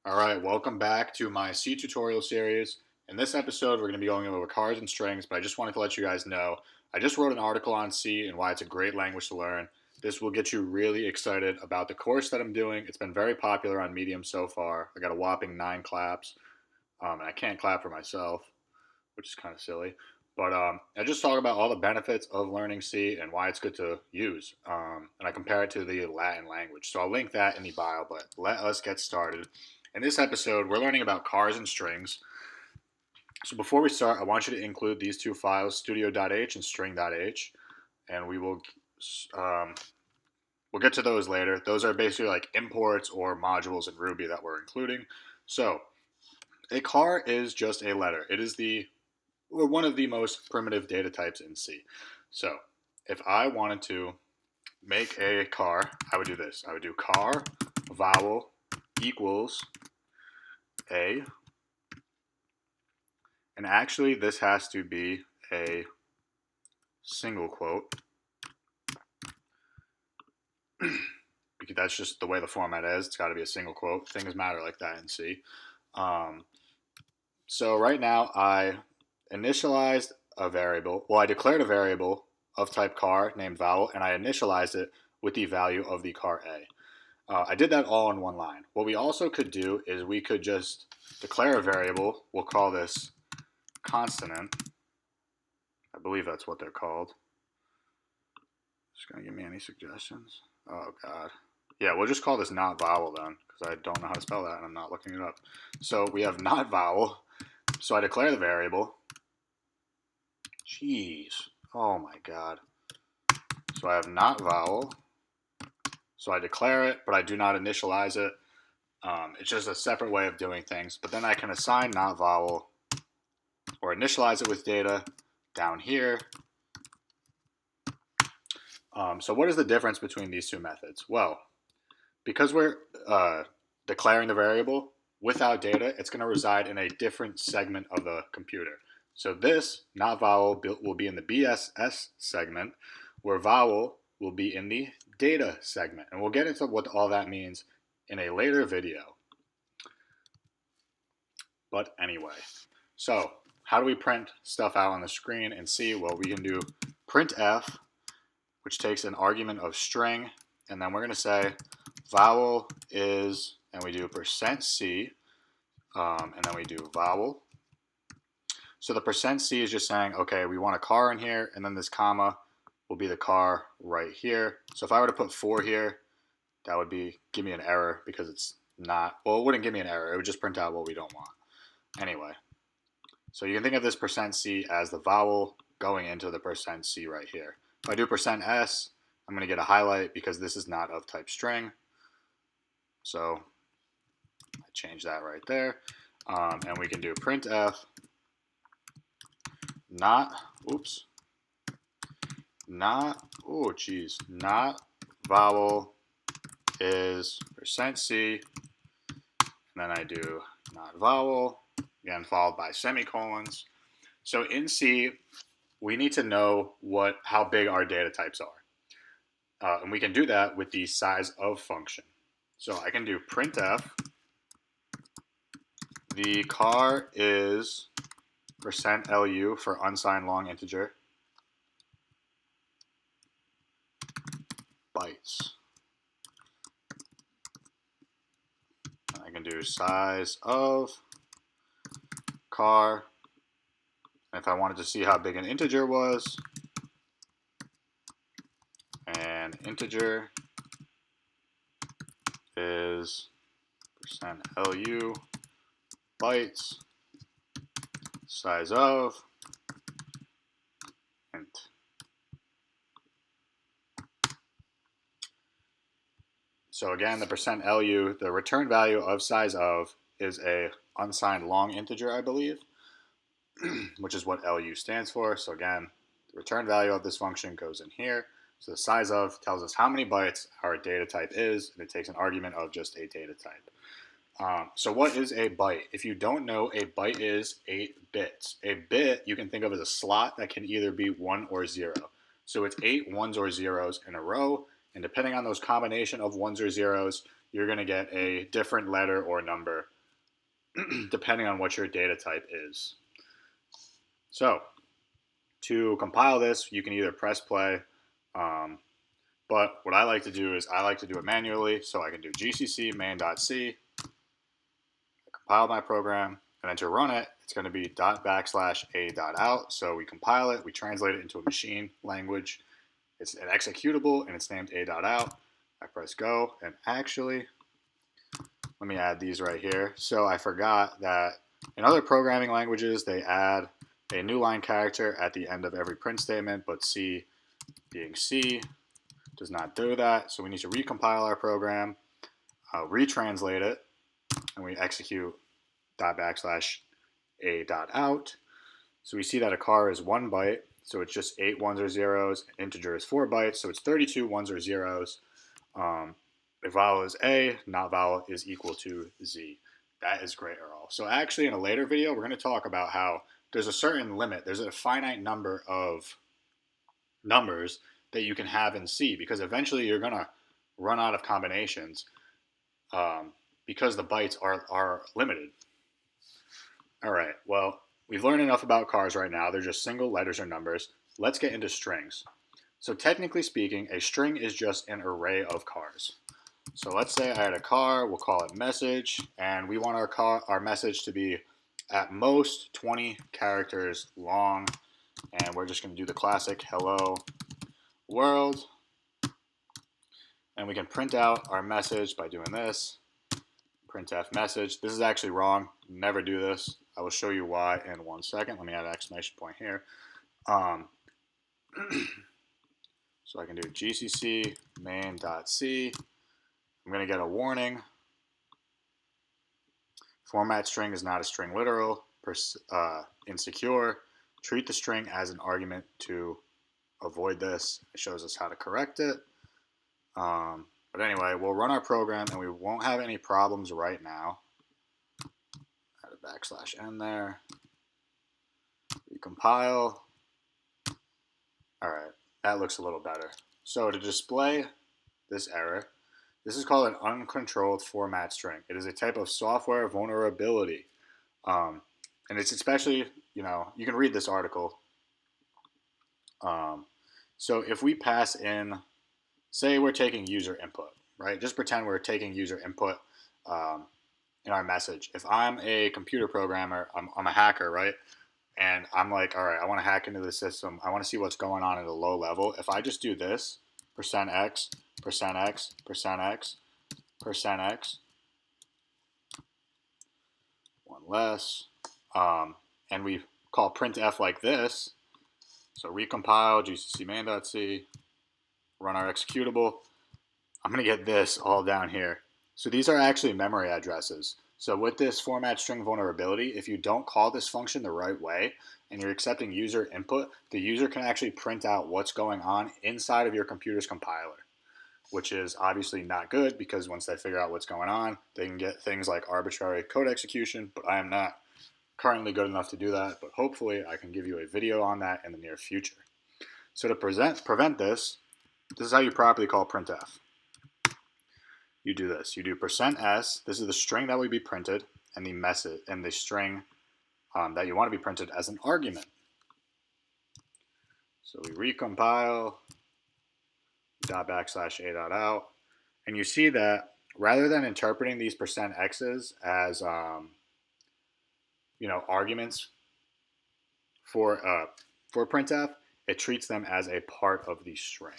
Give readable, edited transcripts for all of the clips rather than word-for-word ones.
Alright, welcome back to my C tutorial series. In this episode, we're going to be going over chars and strings, but I just wanted to let you guys know, I just wrote an article on C and why it's a great language to learn. This will get you really excited about the course that I'm doing. It's been very popular on Medium so far. I got a whopping 9 claps, and I can't clap for myself, which is kind of silly. But I just talk about all the benefits of learning C and why it's good to use. And I compare it to the Latin language. So I'll link that in the bio, but let us get started. In this episode, we're learning about chars and strings. So before we start, I want you to include these two files, studio.h and string.h, and we'll get to those later. Those are basically like imports or modules in Ruby that we're including. So a char is just a letter. It is one of the most primitive data types in C. So if I wanted to make a char, I would do this. I would do char vowel equals a, and actually this has to be a single quote because that's just the way the format is. It's got to be a single quote. Things matter like that in C. So right now I initialized a variable. Well, I declared a variable of type char named vowel, and I initialized it with the value of the char A. I did that all in one line. What we also could do is we could just declare a variable. We'll call this consonant. I believe that's what they're called. Just gonna give me any suggestions? Oh God. Yeah, we'll just call this not vowel then, because I don't know how to spell that and I'm not looking it up. So we have not vowel. So I declare the variable. Jeez. Oh my God. So I have not vowel. So I declare it, but I do not initialize it. It's just a separate way of doing things. But then I can assign not vowel or initialize it with data down here. So what is the difference between these two methods? Well, because we're declaring the variable without data, it's going to reside in a different segment of the computer. So this not vowel will be in the BSS segment, where vowel will be in the data segment. And we'll get into what all that means in a later video. But anyway, so how do we print stuff out on the screen and see? Well, we can do printf, which takes an argument of string, and then we're going to say vowel is, and we do %c, and then we do vowel. So the %c is just saying, okay, we want a char in here, and then this comma will be the char right here. So if I were to put 4 here, that would give me an error because it's not, well, it wouldn't give me an error. It would just print out what we don't want. Anyway, so you can think of this %c as the vowel going into the %c right here. If I do %s, I'm going to get a highlight because this is not of type string. So I change that right there. And we can do printf not vowel is %c, and then I do not vowel, again followed by semicolons. So in C, we need to know how big our data types are. And we can do that with the size of function. So I can do printf, the char is %lu for unsigned long integer, bytes. I can do size of char. And if I wanted to see how big an integer was, and integer is %lu bytes, size of int. So again, the %lu, the return value of size of, is a unsigned long integer, I believe, which is what lu stands for. So again, the return value of this function goes in here. So the size of tells us how many bytes our data type is, and it takes an argument of just a data type. So what is a byte? If you don't know, a byte is 8 bits. A bit you can think of as a slot that can either be 1 or 0. So it's 8 ones or zeros in a row, and depending on those combination of ones or zeros, you're going to get a different letter or number depending on what your data type is. So to compile this, you can either press play, but what I like to do is I like to do it manually. So I can do gcc main.c, compile my program, and then to run it, it's going to be .\a.out. So we compile it, we translate it into a machine language. It's an executable, and it's named a.out. I press go, and actually, let me add these right here. So I forgot that in other programming languages, they add a new line character at the end of every print statement, but C, being C, does not do that. So we need to recompile our program, retranslate it, and we execute .\a.out. So we see that a car is 1 byte, so it's just 8 ones or zeros. An integer is 4 bytes, so it's 32 ones or zeros. If vowel is A, not vowel is equal to Z. That is great, Earl. So actually, in a later video, we're going to talk about how there's a certain limit. There's a finite number of numbers that you can have in C, because eventually you're going to run out of combinations because the bytes are limited. All right, well, we've learned enough about cars right now. They're just single letters or numbers. Let's get into strings. So technically speaking, a string is just an array of cars. So let's say I had a car, we'll call it message, and we want our message to be at most 20 characters long, and we're just going to do the classic hello world, and we can print out our message by doing this, printf message. This is actually wrong, never do this. I will show you why in 1 second. Let me add an exclamation point here. So I can do gcc main.c. I'm going to get a warning. Format string is not a string literal. Insecure. Treat the string as an argument to avoid this. It shows us how to correct it. But anyway, we'll run our program and we won't have any problems right now. Add a \n there. Recompile. All right, that looks a little better. So to display this error, this is called an uncontrolled format string. It is a type of software vulnerability. And it's especially, you can read this article. So if we pass in, say we're taking user input, right? Just pretend we're taking user input in our message. If I'm a computer programmer, I'm a hacker, right? And I'm like, all right, I want to hack into the system. I want to see what's going on at a low level. If I just do this, %x, %x, %x, %x, one less, and we call printf like this. So recompile, gcc main.c, run our executable. I'm going to get this all down here. So these are actually memory addresses. So with this format string vulnerability, if you don't call this function the right way and you're accepting user input, the user can actually print out what's going on inside of your computer's compiler, which is obviously not good, because once they figure out what's going on, they can get things like arbitrary code execution, but I am not currently good enough to do that, but hopefully I can give you a video on that in the near future. So to prevent this, this is how you properly call printf. You do this. You do %s. This is the string that will be printed, and the message and the string that you want to be printed as an argument. So we recompile .\a.out, and you see that rather than interpreting these %x's as arguments for printf, it treats them as a part of the string.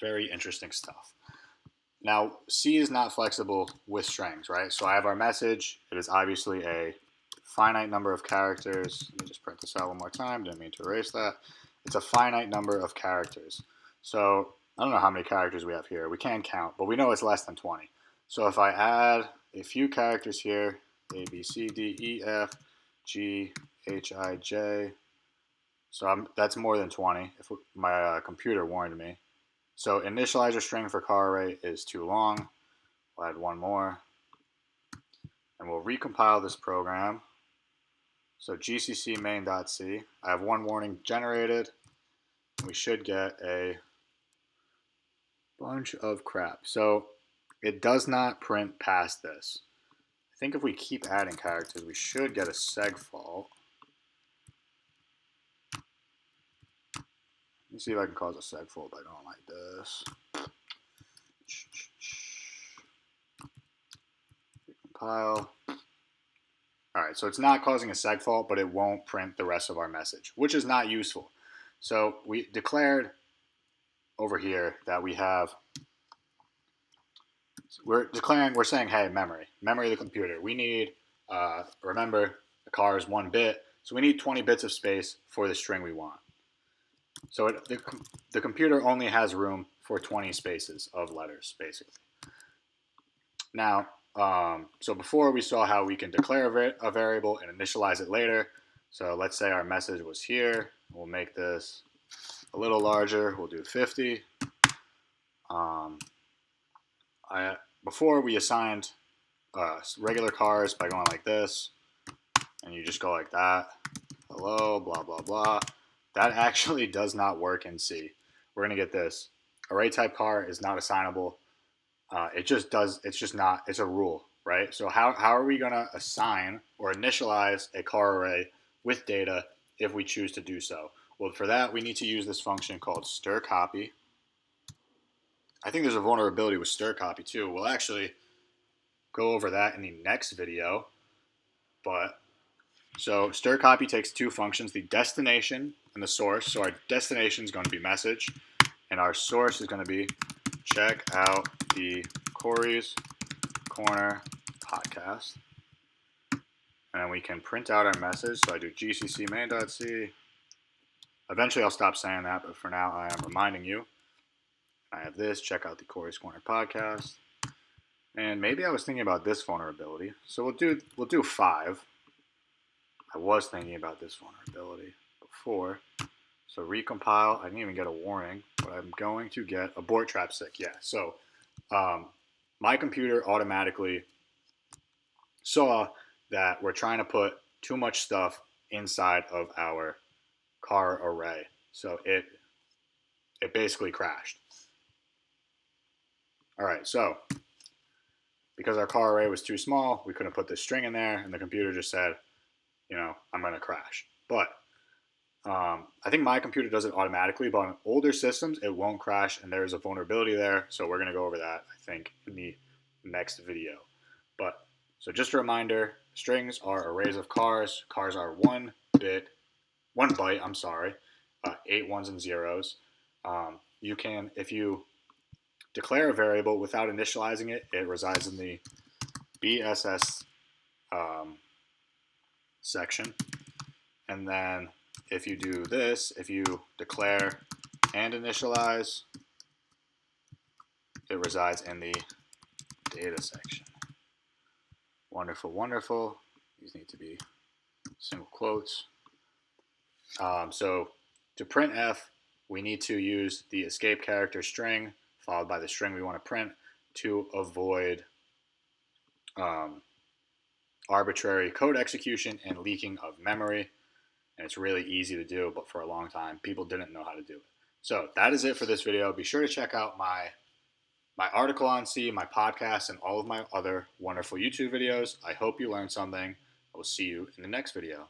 Very interesting stuff. Now, C is not flexible with strings, right? So I have our message. It is obviously a finite number of characters. Let me just print this out one more time. Didn't mean to erase that. It's a finite number of characters. So I don't know how many characters we have here. We can't count, but we know it's less than 20. So if I add a few characters here, A, B, C, D, E, F, G, H, I, J. So that's more than 20 if my computer warned me. So initializer string for car array is too long. We'll add one more. And we'll recompile this program. So gcc main.c. I have one warning generated. We should get a bunch of crap. So it does not print past this. I think if we keep adding characters, we should get a seg fault. Let me see if I can cause a seg fault by going like this. Compile. All right, so it's not causing a seg fault, but it won't print the rest of our message, which is not useful. So we declared over here that we're saying, hey, memory of the computer. We need, remember, the car is 1 bit, so we need 20 bits of space for the string we want. So the computer only has room for 20 spaces of letters, basically. Now, so before we saw how we can declare a variable and initialize it later. So let's say our message was here. We'll make this a little larger. We'll do 50. Before we assigned regular cars by going like this, and you just go like that. Hello, blah, blah, blah. That actually does not work in C. We're going to get this. Array type car is not assignable. It just does. It's just not. It's a rule, right? So how are we going to assign or initialize a car array with data if we choose to do so? Well, for that, we need to use this function called stir copy. I think there's a vulnerability with stir copy too. We'll actually go over that in the next video. So stir copy takes two functions, the destination and the source. So our destination is going to be message, and our source is going to be check out the Corey's Corner podcast. And then we can print out our message. So I do gcc main.c. Eventually I'll stop saying that, but for now I am reminding you. I have this, check out the Corey's Corner podcast. And maybe I was thinking about this vulnerability. So we'll do 5. I was thinking about this vulnerability before. So recompile, I didn't even get a warning, but I'm going to get abort trap sick. Yeah, so my computer automatically saw that we're trying to put too much stuff inside of our car array. So it basically crashed. All right, so because our car array was too small, we couldn't put this string in there, and the computer just said, I'm going to crash. But I think my computer does it automatically, but on older systems, it won't crash, and there's a vulnerability there. So we're going to go over that, I think, in the next video. But so just a reminder, strings are arrays of cars. Cars are 1 byte, 8 ones and zeros. You can, if you declare a variable without initializing it, it resides in the BSS section. And then if you do this, if you declare and initialize, it resides in the data section. Wonderful, wonderful. These need to be single quotes. So to printf, we need to use the escape character string followed by the string we want to print to avoid arbitrary code execution and leaking of memory. And it's really easy to do, but for a long time, people didn't know how to do it. So that is it for this video. Be sure to check out my article on C, my podcast, and all of my other wonderful YouTube videos. I hope you learned something. I will see you in the next video.